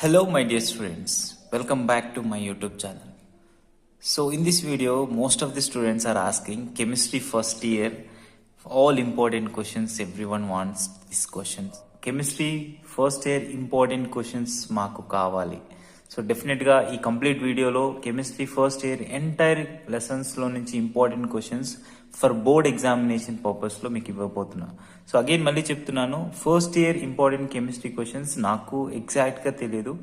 Hello my dear students, welcome back to my YouTube channel. So in this video, most of the students are asking chemistry first year, all important questions, everyone wants these questions. Chemistry first year important questions మాకు కావాలి. So డెఫినెట్గా ఈ complete వీడియోలో chemistry first year entire లెసన్స్లో నుంచి important questions for board examination పర్పస్లో మీకు ఇవ్వబోతున్నా. సో అగైన్ మళ్ళీ చెప్తున్నాను, first year important chemistry questions నాకు ఎగ్జాక్ట్గా తెలియదు.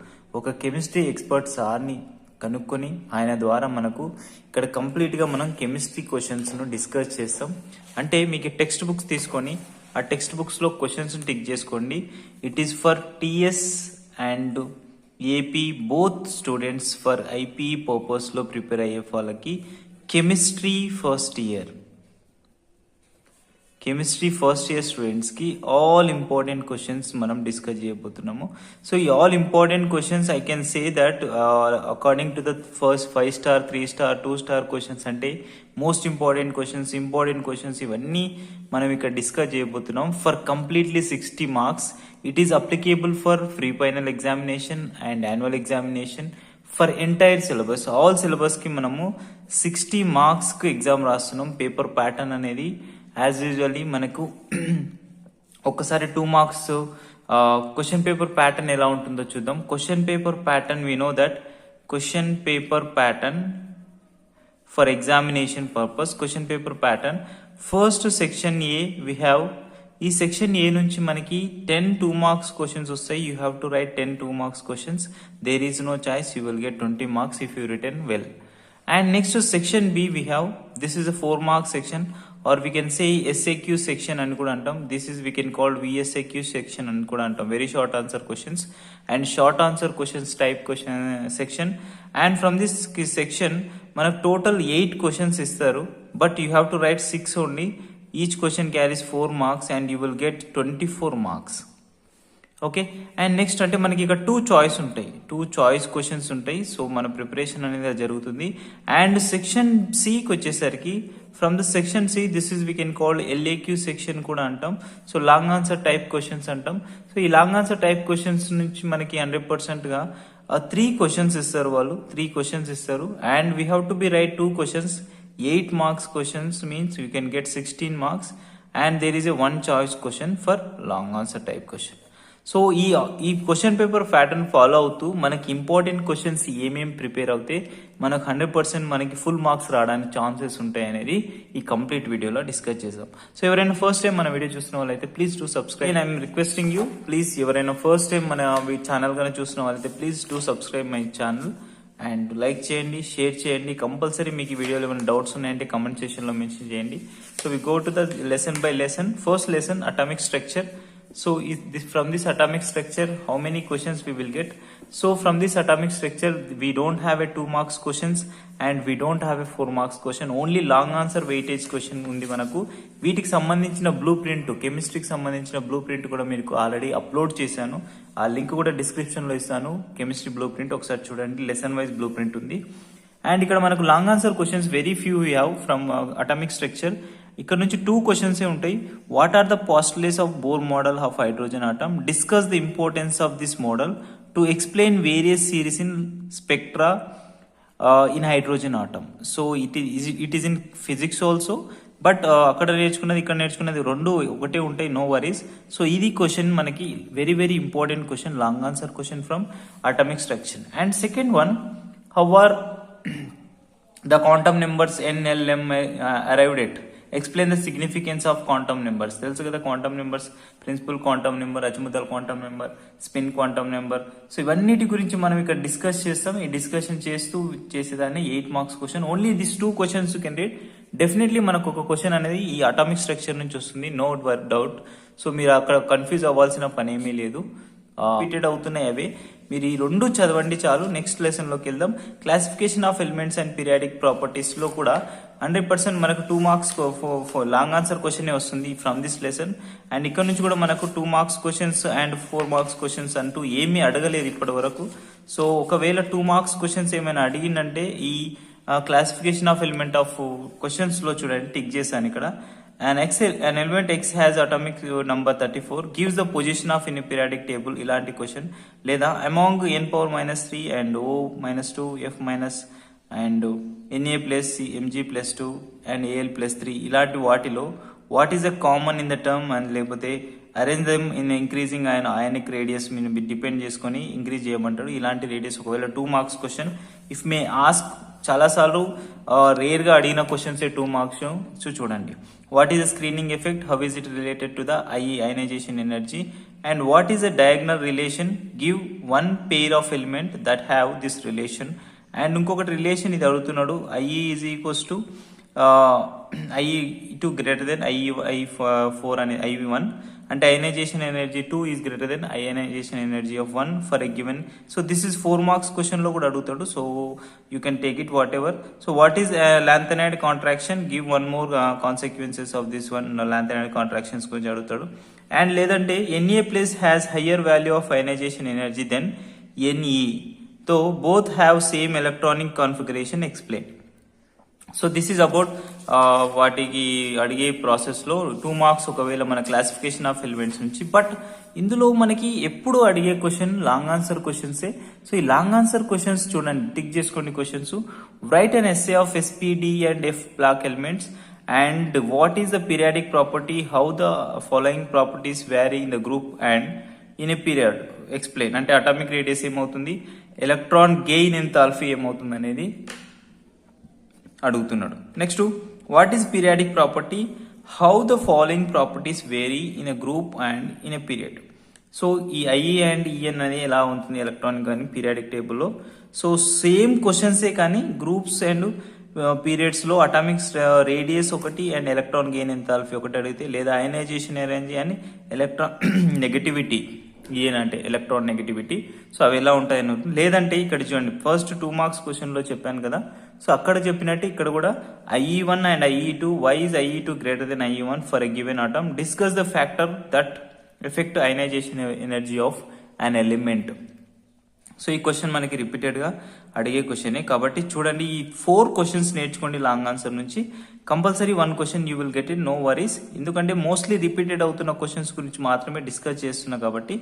ఒక కెమిస్ట్రీ ఎక్స్పర్ట్ సార్ని కనుక్కొని ఆయన ద్వారా మనకు ఇక్కడ కంప్లీట్గా మనం కెమిస్ట్రీ క్వశ్చన్స్ను డిస్కస్ చేస్తాం. అంటే మీకు టెక్స్ట్ బుక్స్ తీసుకొని ఆ టెక్స్ట్ బుక్స్లో క్వశ్చన్స్ టిక్ చేసుకోండి. It is for TS and AP both students for IP పర్పస్లో ప్రిపేర్ అయ్యే వాళ్ళకి కెమిస్ట్రీ ఫస్ట్ ఇయర్ స్టూడెంట్స్కి ఆల్ ఇంపార్టెంట్ క్వశ్చన్స్ మనం డిస్కస్ చేయబోతున్నాము. సో ఈ all important questions I can say that according to the first 5 star 3 star 2 star questions అంటే most important questions ఇవన్నీ మనం ఇక్కడ డిస్కస్ చేయబోతున్నాం for completely 60 marks. It is applicable for pre final examination and annual examination for entire syllabus. All సిలబస్కి మనము 60 మార్క్స్కి exam రాస్తున్నాం. Paper pattern అనేది యాజ్ యూజువల్లీ మనకు ఒక్కసారి 2 మార్క్స్ క్వశ్చన్ పేపర్ ప్యాటర్న్ ఎలా ఉంటుందో చూద్దాం. Question paper pattern we know that question paper pattern for examination purpose question paper pattern first section A we have. ఈ సెక్షన్ ఏ నుంచి మనకి 10 2 మార్క్స్ క్వశ్చన్స్ వస్తాయి. You have to write 10 2 marks questions. There is no choice, you will get 20 marks if you return well. And next to section B we have, this is a 4 mark section or we can say SAQ section అని కూడా అంటాం. This is we can call VSAQ section అని కూడా అంటాం. Very short answer questions and short answer questions type question section. And from this section మనకు total 8 questions ఇస్తారు, but you have to write 6 only. Each question carries 4 marks and you will get 24 marks. Okay, and next అంటే మనకి ఇక్కడ 2 choice questions ఉంటాయి. So మన preparation అనేది జరుగుతుంది. And section సికి వచ్చేసరికి from the section see this is we can call LAQ section కూడా అంటాం. So long answer type questions అంటాం. సో ఈ లాంగ్ ఆన్సర్ టైప్ క్వశ్చన్స్ నుంచి మనకి 100%గా 3 క్వశ్చన్స్ ఇస్తారు వాళ్ళు. 3 క్వశ్చన్స్ ఇస్తారు and we have to be write 2 questions. 8 marks questions means you can get 16 marks and there is a 1 choice question for long answer type question. So ఈ question paper pattern follow అవుతూ మనకి important questions ఏమేమి prepare అవుతే మనకు 100% మనకి full marks రావడానికి chances ఉంటాయి అనేది ఈ కంప్లీట్ వీడియోలో డిస్కస్ చేద్దాం. సో ఎవరైనా ఫస్ట్ టైం మన వీడియో చూసిన వాళ్ళైతే please to subscribe. I'm requesting you please, ఎవరైనా ఫస్ట్ టైం మన ఛానల్ కానీ చూసిన వాళ్ళైతే please to subscribe my channel and like చేయండి, షేర్ చేయండి. కంపల్సరీ మీకు ఈ వీడియోలో ఏమైనా డౌట్స్ ఉన్నాయంటే కమెంట్ సెక్షన్లో మెన్షన్ చేయండి. So we go to the lesson by lesson. First lesson atomic structure. So from this atomic structure, how many questions we will get? So from this atomic structure, we don't have a 2 marks questions and we don't have a 4 marks question. Only long answer weightage question ఉంది మనకు. వీటికి సంబంధించిన blue print, కెమిస్ట్రీకి సంబంధించిన blue print కూడా మీకు already upload చేశాను. ఆ link కూడా డిస్క్రిప్షన్లో ఇస్తాను. కెమిస్ట్రీ బ్లూ ప్రింట్ ఒకసారి చూడండి. లెసన్ వైజ్ బ్లూ ప్రింట్ ఉంది. అండ్ ఇక్కడ మనకు long answer questions very few we have from atomic structure. ఇక్కడ నుంచి 2 క్వశ్చన్స్ ఉంటాయి. What are the postulates of Bohr model of hydrogen atom? Discuss the importance of this model to explain various series in spectra in hydrogen atom. So it is in physics also, but అక్కడ నేర్చుకున్నది ఇక్కడ నేర్చుకున్నది 2 ఒకటే ఉంటాయి, no worries. So ఇది question మనకి very very important question, long answer question from atomic structure. And second one, how are the quantum numbers NLM arrived at? Explain the significance of quantum numbers. తెలుసు కదా quantum numbers, principal quantum number, azimuthal quantum number, spin quantum number. So ఇవన్నిటి గురించి మనం ఇక్కడ discuss చేస్తాం. ఈ discussion చేస్తూ చేసేదాన్ని 8 marks question. Only this 2 questions you can read. Definitely మనకు ఒక క్వశ్చన్ అనేది ఈ అటామిక్ స్ట్రక్చర్ నుంచి వస్తుంది, నో డౌట్. సో మీరు అక్కడ కన్ఫ్యూజ్ అవ్వాల్సిన పని ఏమీ లేదు. రిపీటెడ్ అవుతున్నాయి అవే. మీరు ఈ 2 చదవండి చాలు. నెక్స్ట్ లెసన్లోకి వెళ్దాం. Classification of elements and periodic ప్రాపర్టీస్లో కూడా 100% మనకు 2 మార్క్స్ లాంగ్ ఆన్సర్ క్వశ్చన్ వస్తుంది ఫ్రమ్ దిస్ లెసన్. అండ్ ఇక్కడ నుంచి కూడా మనకు 2 marks questions and 4 marks questions అంటూ ఏమీ అడగలేదు ఇప్పటి వరకు. సో ఒకవేళ 2 మార్క్స్ క్వశ్చన్స్ ఏమైనా అడిగిందంటే ఈ క్లాసిఫికేషన్ ఆఫ్ ఎలిమెంట్ ఆఫ్ క్వశ్చన్స్లో చూడండి, టిక్ చేశాను ఇక్కడ. an element X has atomic number 34, gives the position of in a periodic table. ఇలాంటి క్వశ్చన్ లేదా among n power minus 3 and O minus 2 F minus and Na plus C Mg plus 2 and Al plus 3 ఇలాంటి వాటిలో what is the common in the term అని లేకపోతే arrange them in increasing ionic radius మీద depend చేసుకొని increase చేయమంటాడు. ఇలాంటి radius ఒకవేళ 2 marks question if may ask చాలాసార్లు రేర్గా అడిగిన క్వశ్చన్స్ 2 మార్క్స్. సో చూడండి, what is the screening effect, how is it related to the ionisation energy, and what is the diagonal relation, give one pair of element that have this relation. And ఇంకొకటి relation ఇది అడుగుతున్నాడు, IE is equals to I2 greater than I4 and I1, and ionization energy 2 is greater than ionization energy of 1 for a given. So this is 4 marks question lo kuda adutadu, so you can take it whatever. So what is lanthanide contraction, give one more consequences of this one, lanthanide contractions gurinchi adutadu. And ledante Na plus has higher value of ionization energy than Ne, so both have same electronic configuration, explain. So this is about వాటికి అడిగే ప్రాసెస్లో 2 marks ఒకవేళ మన classification of elements నుంచి. But ఇందులో మనకి ఎప్పుడు అడిగే క్వశ్చన్ లాంగ్ ఆన్సర్ క్వశ్చన్సే. సో ఈ లాంగ్ ఆన్సర్ క్వశ్చన్స్ చూడండి, టిక్ చేసుకోండి questions. Write an essay of SPD and F block elements and what is the periodic property, how the following properties vary in the group and in a period, explain. అంటే atomic radius ఏమవుతుంది, electron gain enthalpy ఏమవుతుంది అనేది అడుగుతున్నాడు. Next, what is periodic property, how the following properties vary in a group and in a period. So ఈ IE and EN అనేది ఎలా ఉంటుంది electronic కానీ పీరియాడిక్ టేబుల్లో. సో సేమ్ క్వశ్చన్సే కానీ గ్రూప్స్ అండ్ పీరియడ్స్ లో అటామిక్స్ రేడియస్ ఒకటి అండ్ ఎలక్ట్రాన్ గెయిన్ ఎంథాల్పీ ఒకటి అడిగితే, లేదా అయనైజేషన్ ఎనర్జీ అని ఎలక్ట్రాన్ నెగటివిటీ, ఈఎన్ అంటే ఎలక్ట్రాన్ నెగటివిటీ, సో అవి ఎలా ఉంటాయని. లేదంటే ఇక్కడ చూడండి, ఫస్ట్ 2 మార్క్స్ క్వశ్చన్ లో చెప్పాను కదా, సో అక్కడ చెప్పినట్టు ఇక్కడ కూడా IE1 and IE2, why is IE2 greater than IE1 for a given atom, discuss the factor that affect ionization energy of an element. So ఈ క్వశ్చన్ మనకి రిపీటెడ్ గా అడిగే క్వశ్చనే కాబట్టి చూడండి, ఈ 4 క్వశ్చన్స్ నేర్చుకోండి లాంగ్ ఆన్సర్ నుంచి. Compulsory 1 question you will get it, no worries. ఎందుకంటే మోస్ట్లీ రిపీటెడ్ అవుతున్న క్వశ్చన్స్ గురించి మాత్రమే డిస్కస్ చేస్తున్నా కాబట్టి.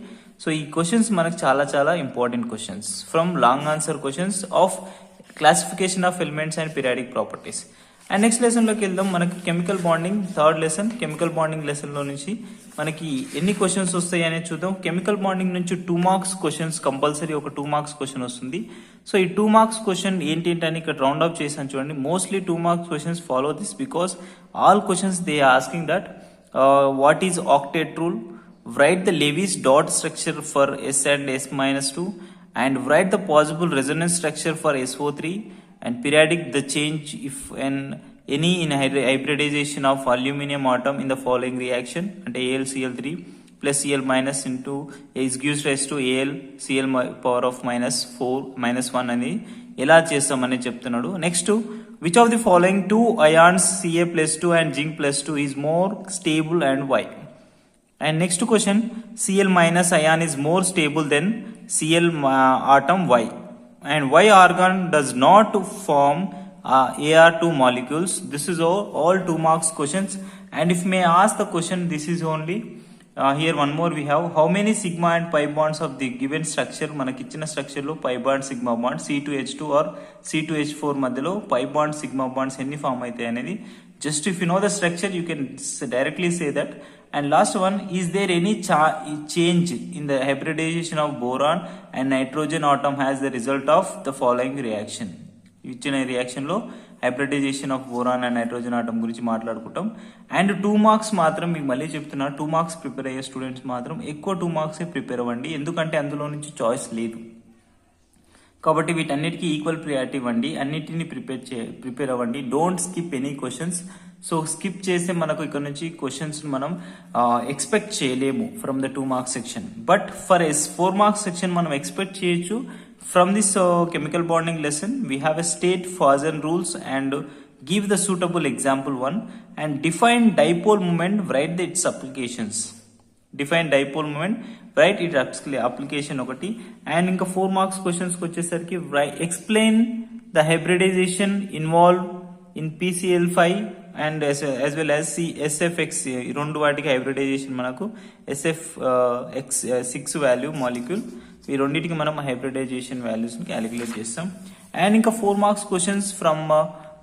సో ఈ క్వశ్చన్స్ మనకి చాలా చాలా important questions from long answer questions of classification of elements and periodic properties. And next lesson లోకి వెళ్దాం. మనకి chemical bonding third lesson. Chemical bonding lesson లో నుంచి మనకి ఎన్ని క్వశ్చన్స్ వస్తాయి అనేది చూద్దాం. కెమికల్ బాండింగ్ నుంచి 2 మార్క్స్ క్వశ్చన్స్ కంపల్సరీ ఒక 2 మార్క్స్ క్వశ్చన్ వస్తుంది. సో ఈ 2 మార్క్స్ క్వశ్చన్ ఏంటని ఇక్కడ రౌండ్ అప్ చేశాను చూడండి. Mostly 2 marks questions follow this because all questions they asking that what is octet rule, write the Lewis dot structure for S and S minus 2 and write the possible resonance structure for SO3 and periodic the change if any in hybridization of aluminum atom in the following reaction and AlCl3 plus Cl minus into is gives rise to AlCl power of minus 1 అని ఎలా చేస్తామని చెప్తున్నాడు. Next, which of the following 2 ions Ca plus 2 and zinc plus 2 is more stable and why? And next question, Cl minus ion is more stable than Cl atom, why? And why argon does not form Ar2 molecules? This is all 2 marks questions. And if may ask the question, this is only here one more we have, how many sigma and pi bonds of the given structure, మనకి ఇచ్చిన structure లో pi bond sigma bond C2H2 or C2H4 మధ్యలో pi bond sigma bonds ఎన్ని form అవుతాయి అనేది, just if you know the structure you can directly say that. And last one, is there any change in the hybridization of boron and nitrogen atom as the result of the following reaction? ఇచ్చిన reaction లో hybridization of boron and nitrogen atom గురించి మాట్లాడుకుంటాం. And 2 marks మాత్రం మీకు మళ్ళీ చెప్తున్నా, 2 marks prepare అయ్యే students మాత్రం ఎక్కువ 2 మార్క్స్ ప్రిపేర్ అవ్వండి, ఎందుకంటే అందులో నుంచి చాయిస్ లేదు కాబట్టి వీటన్నిటికీ ఈక్వల్ ప్రియారిటీ ఇవ్వండి, అన్నిటిని ప్రిపేర్ అవ్వండి. Don't skip any questions. So skip చేస్తే మనకు ఇక్కడ నుంచి క్వశ్చన్స్ మనం ఎక్స్పెక్ట్ చేయలేము from the 2 marks section. But for 4 marks section మనం ఎక్స్పెక్ట్ చేయొచ్చు. From this chemical bonding lesson we have a state Fajans rules and give the suitable example 1 and define dipole moment, write the its applications. Define dipole moment, write it application ఒకటి. And ఇంకా 4 marks questions వచ్చేసరికి explain the hybridization involve in PCl5 and as well as SFX ఈ రెండు వాటికి hybridisation మనకు SFX6 value molecule ఈ రెండింటికి మనం హైబ్రిడైజేషన్ వాల్యూస్ క్యాలిక్యులేట్ చేస్తాం. అండ్ ఇంకా 4 marks questions from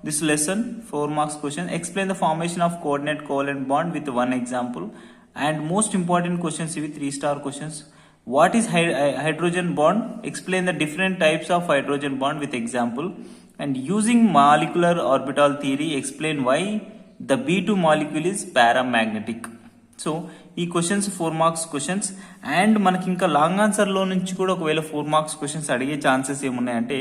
this lesson. 4 marks question explain the formation of coordinate covalent bond with one example. And most important questions ఇవి 3 star questions. What is hydrogen bond? Explain the different types of hydrogen bond with example. And using molecular orbital theory, explain why the B2 molecule is paramagnetic. So ఈ questions 4 marks questions. And మనకి ఇంకా long ఆన్సర్లో నుంచి కూడా ఒకవేళ 4 marks questions అడిగే chances ఏమున్నాయంటే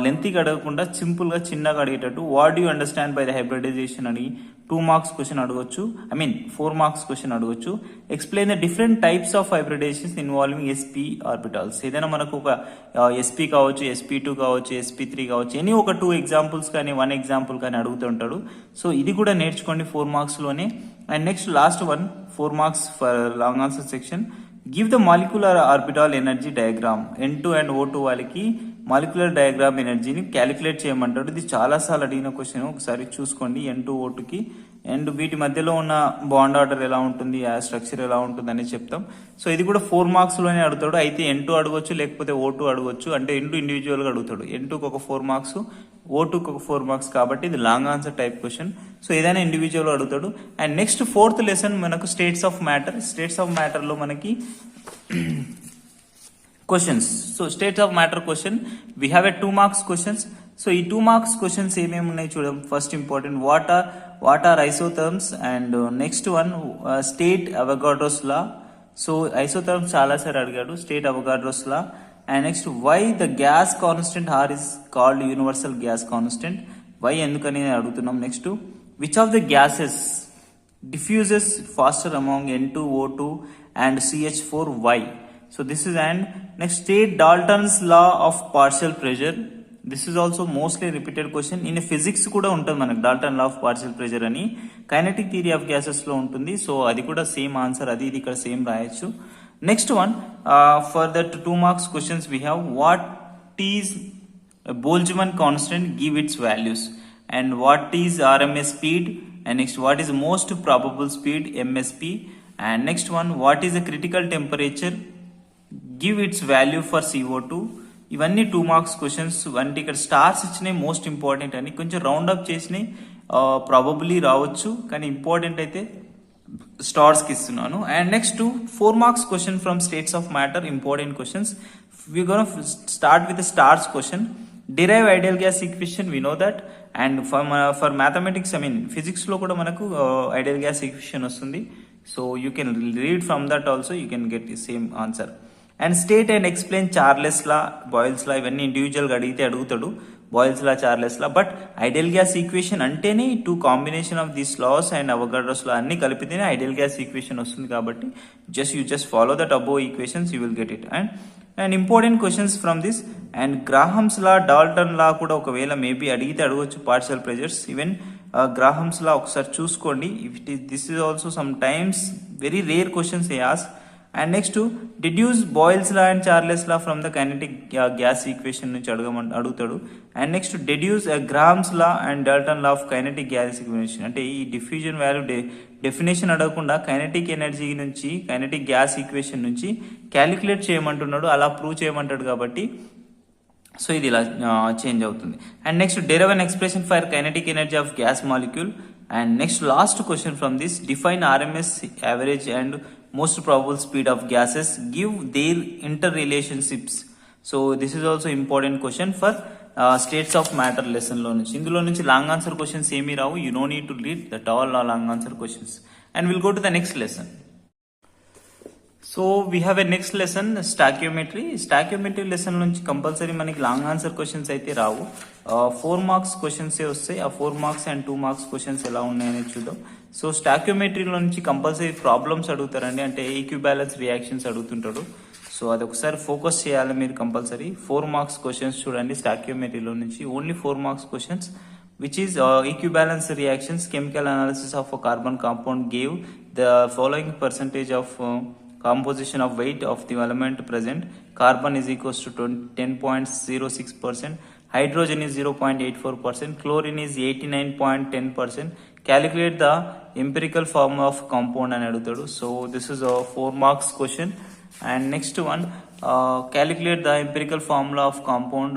లెంత్గా అడగకుండా సింపుల్గా చిన్నగా అడిగేటట్టు what do understand by the hybridisation అని 2 మార్క్స్ క్వశ్చన్ అడగొచ్చు. 4 మార్క్స్ క్వశ్చన్ అడగొచ్చు. Explain the different types of hybridisations involving SP orbitals. ఏదైనా మనకు ఒక SP కావచ్చు, SP2 కావచ్చు, SP3 కావచ్చు, ఎనీ ఒక 2 ఎగ్జాంపుల్స్ కానీ 1 ఎగ్జాంపుల్ కానీ అడుగుతుంటాడు. సో ఇది కూడా నేర్చుకోండి 4 మార్క్స్లోనే. And next last one 4 marks for long answer section. Give the molecular orbital energy diagram. N2 and O2 వాళ్ళకి మాలిక్యులర్ డయాగ్రామ్ ఎనర్జీని క్యాలిక్యులేట్ చేయమంటాడు. ఇది చాలాసార్లు అడిగిన క్వశ్చన్, ఒకసారి చూసుకోండి. N2 O2కి అండ్ వీటి మధ్యలో ఉన్న బాండ్ ఆర్డర్ ఎలా ఉంటుంది, ఆ స్ట్రక్చర్ ఎలా ఉంటుంది అని చెప్తాం. సో ఇది కూడా 4 మార్క్స్లోనే అడుగుతాడు. అయితే N2 అడగొచ్చు, లేకపోతే O2 అడగొచ్చు. అంటే N2 ఇండివిజువల్గా అడుగుతాడు. N2కి ఒక 4 మార్క్స్, O2కి ఒక 4 మార్క్స్, కాబట్టి ఇది long answer type question. So ఏదైనా ఇండివిజువల్ అడుగుతాడు. అండ్ నెక్స్ట్ 4th లెసన్ మనకు states of matter. States of మ్యాటర్లో మనకి questions. So states of matter question we have a 2 marks questions. So ఈ 2 మార్క్స్ క్వశ్చన్స్ ఏమేమి ఉన్నాయి చూద్దాం. First important what are isotherms. And next one state Avogadro's law. So isotherms చాలాసారి అడిగాడు, state Avogadro's law. And next why the gas constant R is called universal gas constant. Why ఎందుకని అడుగుతున్నాం. Next which of the gases diffuses faster among N2 O2 and CH4 why. So this is, and next state Dalton's law of partial pressure. This is also mostly repeated question. In physics కూడా ఉంటుంది మనకు Dalton law of partial pressure అని. Kinetic theory of gases లో ఉంటుంది. So అది కూడా same answer, అది ఇది ఇక్కడ సేమ్ రాయొచ్చు. Next one for that 2 marks questions we have what is Boltzmann constant, give its values. And what is RMS speed. And next what is most probable speed, MSP. And next one what is the critical temperature, give its value for CO2. ఇవన్నీ 2 marks questions. అంటే ఇక్కడ stars ఇచ్చినాయి most important అని, కొంచెం round up చేసినాయి probably రావచ్చు, కానీ important అయితే స్టార్స్కి ఇస్తున్నాను. And next 4 marks question from states of matter, important questions. We gonna start with stars question. Derive ideal gas equation, we know that. And for mathematics ఫిజిక్స్లో కూడా మనకు ఐడియల్ గ్యాస్ ఈక్వేషన్ వస్తుంది. So you can read from that also, you can get the same answer. And state and explain Charles law, Boyle's law, ఇవన్నీ ఇండివిజువల్గా అడిగితే అడుగుతాడు. Boyle's law, Charles law. But ideal gas equation అంటేనే 2 combination of these laws and Avogadro's law అన్ని కలిపితేనే ideal gas equation వస్తుంది. కాబట్టి just follow that above equations, you will get it. And important questions from this. And Graham's law, Dalton law కూడా ఒకవేళ maybe అడిగితే అడగవచ్చు partial pressures. Even Graham's law ఒకసారి చూసుకోండి. This is also some times very rare questions they ask. And next deduce Boyle's law and Charles law from the kinetic gas equation నుంచి అడుగుతాడు. And next deduce grams law and Dalton law of kinetic gas equation. అంటే ఈ diffusion value definition అడగకుండా kinetic energy నుంచి, kinetic gas equation నుంచి calculate చేయమంటున్నాడు, అలా prove చేయమంటాడు. కాబట్టి సో ఇది ఇలా చేంజ్ అవుతుంది. And next derive an expression for kinetic energy of gas molecule. And next last question from this, define RMS average and most probable speed of gases, give their inter relationships. So this is also important question for states of matter lesson లో నుంచి. ఇందులో నుంచి long answer questions ఏమీ రావు. You know need to read that all long answer questions. And will go to the next lesson. So we have a next lesson stoichiometry. Stoichiometry lesson నుంచి compulsory మనకి long answer questions అయితే రావు. 4 marks క్వశ్చన్సే వస్తాయి. ఆ 4 marks and 2 marks questions ఎలా ఉన్నాయనేది చూద్దాం. So స్టాక్యోమెట్రీలో నుంచి కంపల్సరీ ప్రాబ్లమ్స్ అడుగుతారండి, అంటే ఈక్విబ్యాలెన్స్ రియాక్షన్స్ అడుగుతుంటాడు. సో అది ఒకసారి ఫోకస్ చేయాలి మీరు కంపల్సరీ. 4 మార్క్స్ క్వశ్చన్స్ చూడండి స్టాక్యోమెట్రీలో నుంచి. Only 4 marks questions, which is equivalence reactions. Chemical analysis of a carbon compound gave the following percentage of composition of weight of the element present. Carbon is equals to 10.06%, hydrogen is 0.84%, chlorine is 89.10%. Calculate the empirical formula of compound అని అడుగుతాడు. So this is a 4 marks question. And next one, calculate the empirical formula of compound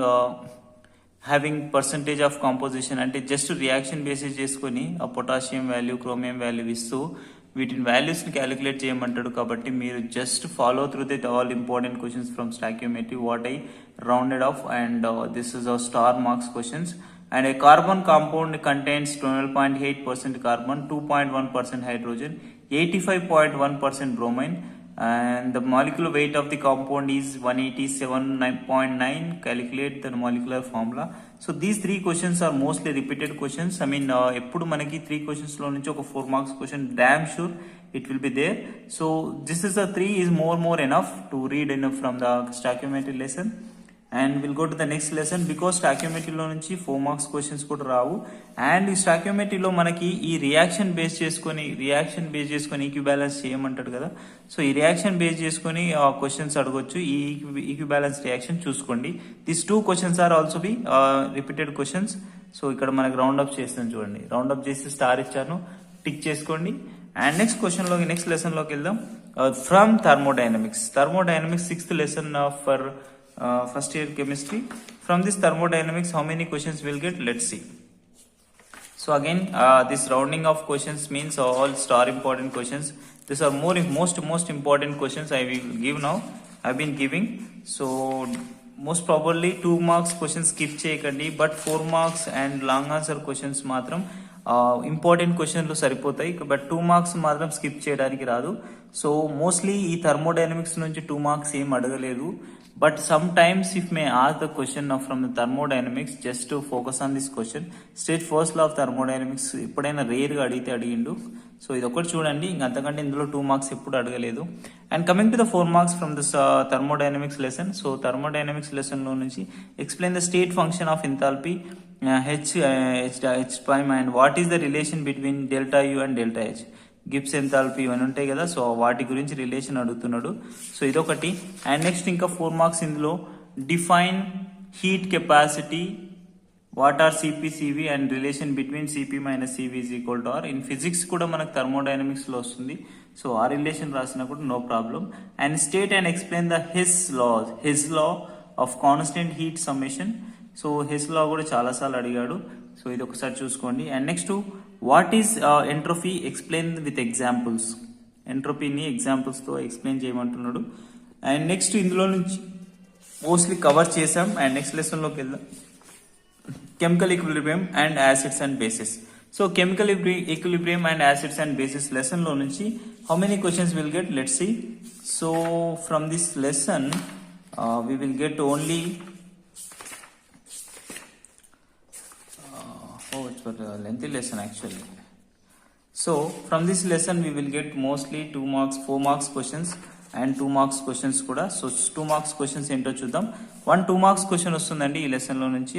having percentage of composition. అంటే just reaction basis చేసుకొని ఆ potassium value, chromium value ఇస్తూ వీటిని వాల్యూస్ని calculate చేయమంటాడు. కాబట్టి మీరు just follow through that all important questions from stoichiometry what I rounded off, and this is a star marks questions. And a carbon compound contains 12.8% carbon, 2.1% hydrogen, 85.1% bromine, and the molecular weight of the compound is 187.9. Calculate the molecular formula. So these 3 questions are mostly repeated questions. I mean eppudu manaki 3 questions lo nunchi oka 4 marks question damn sure it will be there. So this is a 3 is more enough to read enough from the stoichiometry lesson. And we'll go to the next lesson because స్టాక్యోమెట్రీలో నుంచి 4 marks questions కూడా రావు. And ఈ స్టాక్యోమెట్రీలో మనకి ఈ reaction base చేసుకొని ఈక్విబ్యాలెన్స్ చేయమంటాడు కదా. So ఈ reaction base చేసుకొని questions అడగొచ్చు. ఈ ఈక్విబ్యాలెన్స్ రియాక్షన్ చూసుకోండి. These 2 questions are also be repeated questions. So ఇక్కడ మనకి రౌండ్ అప్ చేస్తాను చూడండి. రౌండ్ అప్ చేసి స్టార్ ఇచ్చాను, టిక్ చేసుకోండి. అండ్ నెక్స్ట్ లెసన్ లోకి వెళ్దాం. From thermodynamics 6th lesson for first year chemistry. From this thermodynamics, how many questions we'll get? Let's see. So again, this rounding of questions means all star important questions. These are most important questions I will give now. I've been giving. So most probably 2 marks questions skip చేయకండి, but 4 marks and long answer questions మాత్రం important క్వశ్చన్లు సరిపోతాయి, but 2 marks మాత్రం skip చేయడానికి రాదు. So mostly ఈ thermodynamics నుంచి 2 marks ఏం అడగలేదు. But sometimes if may ask the question from the thermodynamics, just to focus on this question, straight first law of thermodynamics ఎప్పుడైనా రేర్ గా అడిగిండు. సో ఇది ఒకటి చూడండి, ఇంక అంతకంటే ఇందులో 2 మార్క్స్ ఎప్పుడు అడగలేదు. And coming to the 4 marks from this thermodynamics lesson. So thermodynamics lesson లో నుంచి explain the state function of enthalpy H prime and what is the relation between delta U and delta H. Gibbs enthalpy ఇవన్నీ ఉంటాయి కదా. So వాటి గురించి relation అడుగుతున్నాడు. So ఇదొకటి. And next ఇంకా 4 మార్క్స్ ఇందులో define heat capacity, what are CP CV and relation between CP minus CV is equal to R. In physics కూడా మనకు థర్మోడైనమిక్స్ లో వస్తుంది. సో ఆ రిలేషన్ రాసినా కూడా no problem. And state and explain the Hess law of constant heat summation. So Hess law కూడా చాలాసార్లు అడిగాడు. సో ఇది ఒకసారి చూసుకోండి. And next what is entropy, explain with examples. ఎంట్రోపీని ఎగ్జాంపుల్స్తో ఎక్స్ప్లెయిన్ చేయమంటున్నాడు. అండ్ నెక్స్ట్ ఇందులో నుంచి మోస్ట్లీ కవర్ చేసాం. అండ్ నెక్స్ట్ లెసన్లోకి వెళ్దాం. Chemical equilibrium and acids and bases. So chemical equilibrium and acids and bases లెసన్లో నుంచి how many questions will get, let's see. So from this lesson we will get only it's a lengthy lesson actually. So from this lesson we will get mostly 2 marks, 4 marks questions and 2 marks questions kuda. So 2 marks questions ento chuddam. 2 marks question ostundandi ee lesson lo nunchi,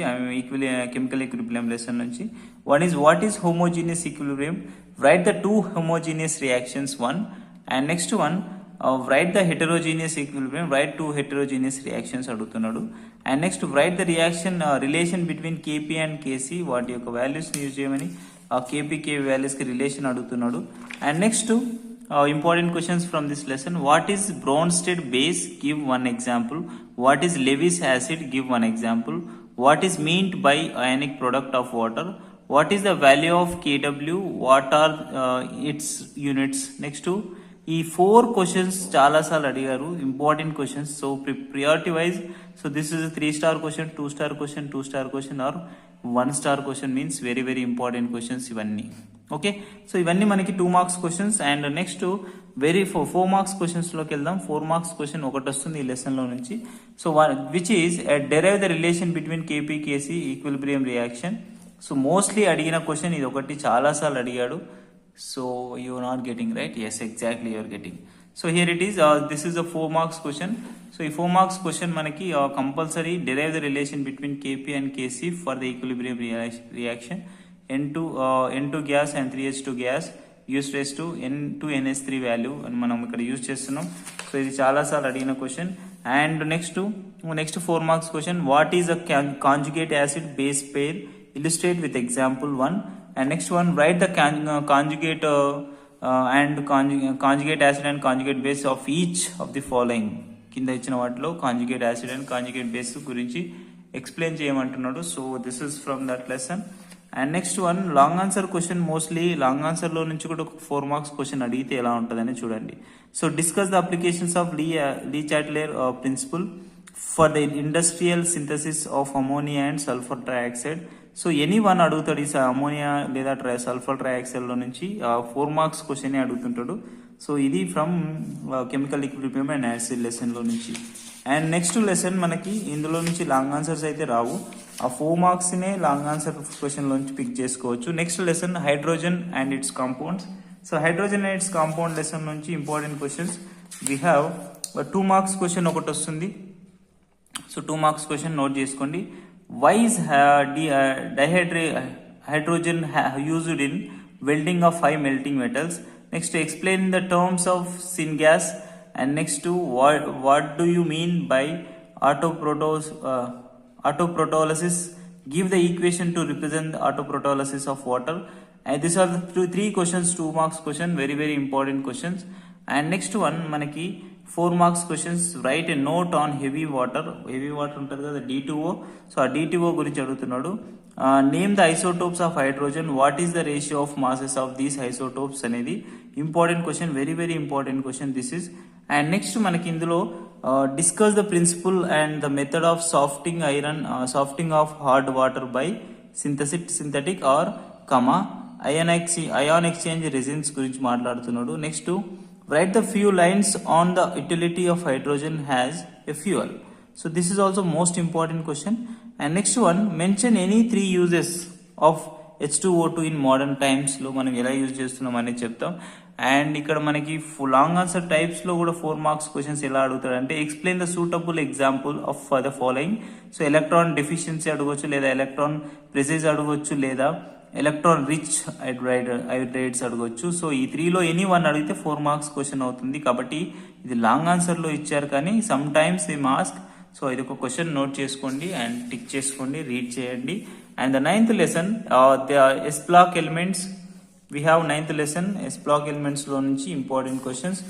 chemical equilibrium lesson nunchi. One is what is homogeneous equilibrium. Write the 2 homogeneous reactions, one. And next one, write the heterogeneous equilibrium, write 2 heterogeneous reactions అడుగుతున్నాడు. And next write the reaction relation between Kp and Kc, వాటి యొక్క values ని use చేయమని Kp Kv values కి relation అడుగుతున్నాడు. And next important questions from this lesson. What is Bronsted base, give 1 example. What is Lewis acid, give 1 example. What is meant by ionic product of water. What is the value of Kw, what are its units. Next ఈ 4 questions చాలా సార్లు అడిగారు, important questions. So priority wise, so this is 3 star question, 2 star question, 2 star question are 1 star question means very important questions ఇవన్నీ. Okay, so ఇవన్నీ మనకి 2 marks questions. And next 4 marks questions లోకి వెళ్దాం. 4 marks question ఒకటి వస్తుంది ఈ lesson లో నుంచి. So which is derive the relation between KP KC equilibrium reaction. So mostly అడిగిన క్వశ్చన్ ఇది ఒకటి, చాలా సార్లు అడిగాడు. So you are not getting right? Yes, exactly, you are getting. So here it is. This is a 4 marks question. So ఈ 4 marks question మనకి compulsory derive the relation between Kp and Kc for the equilibrium reaction. N2 gas and 3H2 gas used raised to N2NH3 value అని మనం ఇక్కడ use చేస్తున్నాం. So ఇది చాలా సార్లు అడిగిన question. And next 4 marks question, what is a conjugate acid base pair? Illustrate with example 1. And next one, write the conjugate and conjugate acid and conjugate base of each of the following. కింద ఇచ్చిన వాటిలో conjugate acid and conjugate base గురించి explain చేయమంటున్నాడు. So this is from that lesson. And next one, long answer question. Mostly long answer లో నుంచి కూడా 4 marks question అడిగితే ఎలా ఉంటుందని చూడండి. So discuss the applications of Le Chatelier principle for the industrial synthesis of ammonia and sulphur trioxide. So any one అడుగుతాడు ఈ ammonia లేదా సల్ఫర్ ట్రైఆక్సైడ్ లో నుంచి 4 మార్క్స్ క్వశ్చన్ అడుగుతుంటాడు. సో ఇది from chemical equilibrium and acid lesson లో నుంచి. And next lesson మనకి ఇందులో నుంచి లాంగ్ ఆన్సర్స్ అయితే రావు, ఆ 4 మార్క్స్ నే లాంగ్ ఆన్సర్ క్వశ్చన్ లో నుంచి పిక్ చేసుకోవచ్చు. Next lesson hydrogen and its compounds. So hydrogen and its compound lesson నుంచి important questions we have 2 marks question ఒకటి వస్తుంది. సో 2 మార్క్స్ క్వశ్చన్ నోట్ చేసుకోండి. Why is dihydrogen used in welding of 5 melting metals? Next, explain the terms of syngas. And next, what do you mean by autoprotolysis? Give the equation to represent the autoprotolysis of water. And these are the 3 questions, 2 marks question, very very important questions. And next one మనకి 4 marks questions. Right a note on heavy water. Heavy water ఉంటుంది కదా D2O. So ఆ D2O గురించి అడుగుతున్నాడు. Name the isotopes of hydrogen. What is the ratio of masses of these isotopes అనేది important question, very very important question this is. And next మనకి ఇందులో discuss the principle and the method of softening iron, softening of hard water by synthetic or ion exchange resins గురించి మాట్లాడుతున్నాడు. Next, write the few lines on the utility of hydrogen as a fuel. So this is also most important question. And next one, mention any 3 uses of H2O2 in modern times లో మనం ఎలా use చేస్తున్నాం అనేది చెప్తాం. And ఇక్కడ మనకి long answer types లో కూడా 4 మార్క్స్ క్వశ్చన్స్ ఎలా అడుగుతాడు అంటే, explain the suitable example of the following. So electron deficiency అడగవచ్చు, లేదా ఎలక్ట్రాన్ ప్రెసెస్ అడగవచ్చు, లేదా ఎలక్ట్రాన్ రిచ్ హైడ్రైడ్స్ అడగొచ్చు. సో ఈ 3లో ఎనీ వన్ అడిగితే 4 మార్క్స్ క్వశ్చన్ అవుతుంది. కాబట్టి ఇది లాంగ్ ఆన్సర్ లో ఇచ్చారు, కానీ సమ్ టైమ్స్ ఈ మాస్క్. సో ఇది ఒక క్వశ్చన్ నోట్ చేసుకోండి అండ్ టిక్ చేసుకోండి, రీడ్ చేయండి. And the 9th lesson the S block elements. We have 9th lesson S block elements లో నుంచి important questions.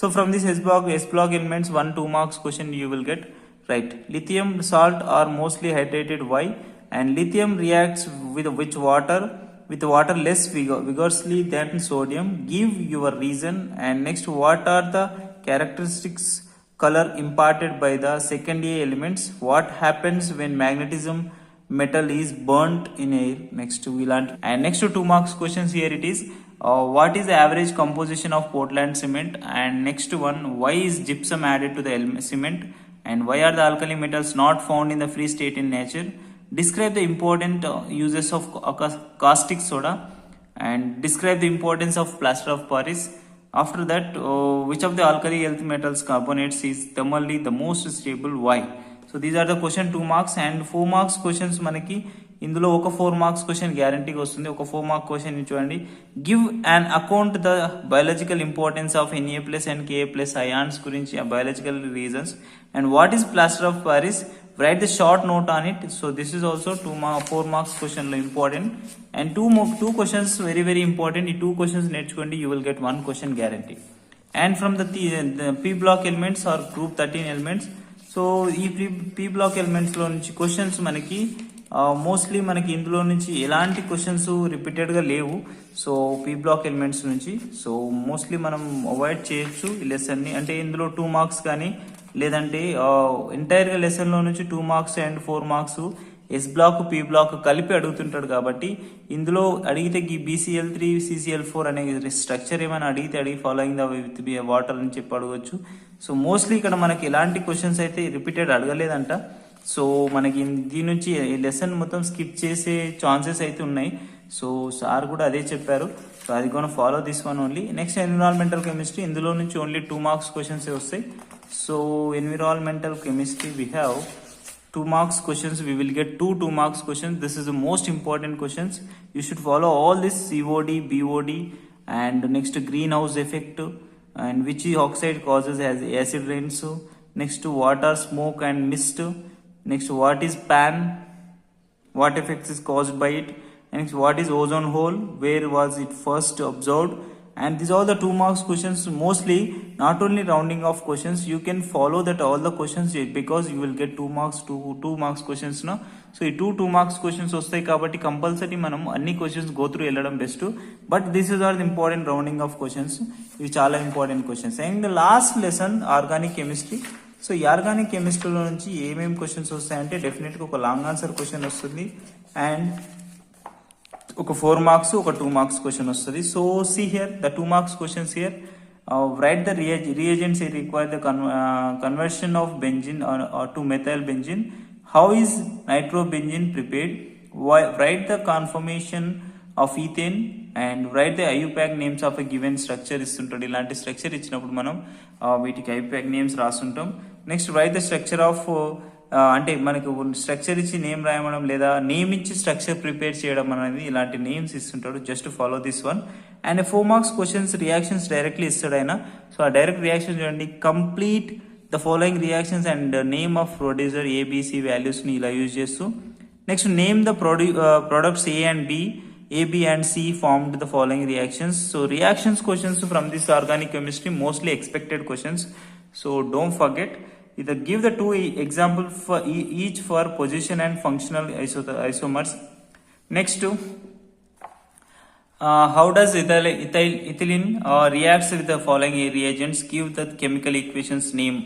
So from this S block elements 1-2 marks question you will get. Right, lithium salt are mostly hydrated. Why? And lithium reacts with water less vigorously than sodium. Give your reason. And next, what are the characteristics color imparted by the secondary elements? What happens when magnetism metal is burnt in air? Next we'll learn. And next 2 marks questions here it is. What is the average composition of Portland cement? And next one, why is gypsum added to the cement? And why are the alkali metals not found in the free state in nature? Describe the important uses of caustic soda and describe the importance of plaster of Paris. After that, which of the alkali earth metals carbonates is thermally the most stable? Why? So these are the question 2 marks. And 4 marks questions మనకి ఇందులో ఒక 4 marks question గ్యారంటీగా వస్తుంది. ఒక 4 mark question చూడండి. Give and account the biological importance of Na+ and Ka+ ions గురించి, biological reasons. And what is plaster of Paris? write the short note on it. So this is also 4 marks question lo important. And two questions very very important. ఈ 2 questions నేర్చుకోండి, you will get 1 question guarantee. And from the P block elements or group 13 elements. So ఈ P block elements లో నుంచి questions మనకి mostly మనకి ఇందులో నుంచి ఎలాంటి క్వశ్చన్స్ రిపీటెడ్ గా లేవు. సో P block elements నుంచి సో మోస్ట్లీ మనం అవాయిడ్ చేయొచ్చు ఈ లెసన్ ని. అంటే ఇందులో 2 మార్క్స్ కానీ లేదంటే ఎంటైర్ గా లెసన్ లో నుంచి 2 marks and 4 marks S block P block కలిపి అడుగుతుంటాడు. కాబట్టి ఇందులో అడిగితే BCl3 CCl4 అనే స్ట్రక్చర్ ఏమైనా అడిగి ఫాలోయింగ్ ద విత్ వాటర్ అని చెప్పి అడగవచ్చు. సో మోస్ట్లీ ఇక్కడ మనకి ఎలాంటి క్వశ్చన్స్ అయితే రిపీటెడ్ అడగలేదంట. సో మనకి దీని నుంచి ఈ లెసన్ మొత్తం స్కిప్ చేసే ఛాన్సెస్ అయితే ఉన్నాయి. సో సార్ కూడా అదే చెప్పారు. సో అది కూడా follow this one only. Next environmental chemistry, ఇందులో నుంచి ఓన్లీ 2 మార్క్స్ క్వశ్చన్స్ వస్తాయి. So environmental chemistry we have 2 marks questions. We will get 2 marks questions. This is the most important questions. You should follow all this COD, BOD and next greenhouse effect and which oxide causes as acid rains. Next, what are smoke and mist? Next, what is pan? What effects is caused by it? Next, what is ozone hole? Where was it first observed? And these are the 2 marks questions. Mostly not only rounding off questions, you can follow that all the questions because you will get 2 marks, 2 marks questions na. So ఈ 2 marks questions వస్తాయి కాబట్టి compulsory మనం అన్ని questions go through వెళ్ళడం best. But this is are the important rounding off questions. ఇవి చాలా important questions. And last lesson organic chemistry. So ఈ organic కెమిస్ట్రీలో నుంచి ఏమేమి క్వశ్చన్స్ వస్తాయంటే డెఫినెట్గా ఒక లాంగ్ ఆన్సర్ క్వశ్చన్ వస్తుంది అండ్ ఒక 4 మార్క్స్ ఒక 2 మార్క్స్ క్వశ్చన్ వస్తుంది. So see here the 2 marks questions here. Write the reagents require the conversion of benzene or to methyl benzene. How is nitrobenzene prepared? Write the conformation of ethane and write the IUPAC names of a given structure. ఇస్తుంటాడు ఇలాంటి structure ఇచ్చినప్పుడు మనం వీటికి IUPAC names రాస్తుంటాం. Next write the structure of అంటే మనకు structure ఇచ్చి name రాయడం లేదా నేమ్ ఇచ్చి స్ట్రక్చర్ ప్రిపేర్ చేయడం అనేది ఇలాంటి నేమ్స్ ఇస్తుంటాడు. Just follow this one. And 4 marks questions reactions directly ఇస్తాడు ఆయన. సో ఆ డైరెక్ట్ రియాక్షన్ చూడండి. Complete the following reactions and name of producer A B C వాల్యూస్ని ఇలా యూజ్ చేస్తూ next name the products A and B, AB and C formed the following reactions. So reactions questions from this organic chemistry mostly expected questions. So don't forget. Either give the 2 example for each for position and functional isomers. Next, how does ethylene reacts with the following reagents? Give the chemical equations name.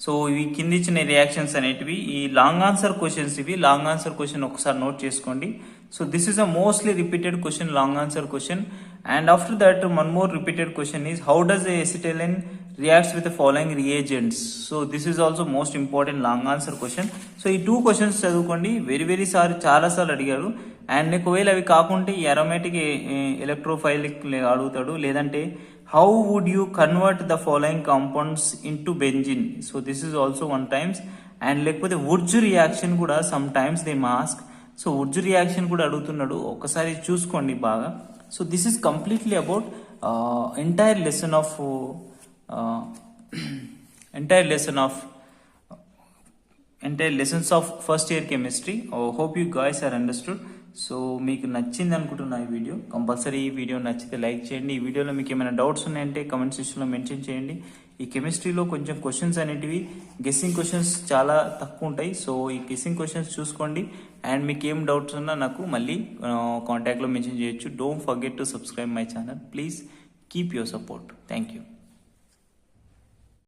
So ఇవి కింది ఇచ్చిన reactions అనేటివి ఈ long answer questions. ఇవి long answer question ఒకసారి note చేసుకోండి. So this is a mostly repeated question, long answer question. And after that one more repeated question is how does acetylene reacts with the following reagents. So this is also most important long answer question. So ఈ 2 questions చదువుకోండి. Very చాలా సార్లు అడిగారు. And ఒకవేళ అవి కాకుంటే ఈ aromatic ఎలక్ట్రోఫైలిక్ అడుగుతాడు. లేదంటే how would you convert the following compounds into benzene? So this is also one times. And లేకపోతే వుడ్జ్ రియాక్షన్ కూడా some times they ask. So Wurtz reaction కూడా అడుగుతున్నాడు, ఒకసారి చూసుకోండి బాగా. So this is completely about entire lessons of first year chemistry. Hope you guys are understood. So మీకు నచ్చింది అనుకుంటున్నా ఈ వీడియో. కంపల్సరీ ఈ వీడియో నచ్చితే లైక్ చేయండి. ఈ వీడియోలో మీకు ఏమైనా డౌట్స్ ఉన్నాయంటే కమెంట్ సెక్షన్లో మెన్షన్ చేయండి. ఈ కెమిస్ట్రీలో కొంచెం క్వశ్చన్స్ అనేటివి గెస్సింగ్ క్వశ్చన్స్ చాలా తక్కువ ఉంటాయి. సో ఈ గెస్సింగ్ క్వశ్చన్స్ చూసుకోండి. అండ్ మీకు ఏం డౌట్స్ ఉన్నా నాకు మళ్ళీ కాంటాక్ట్లో మెన్షన్ చేయొచ్చు. Don't forget to subscribe my channel. Please keep your support. Thank you.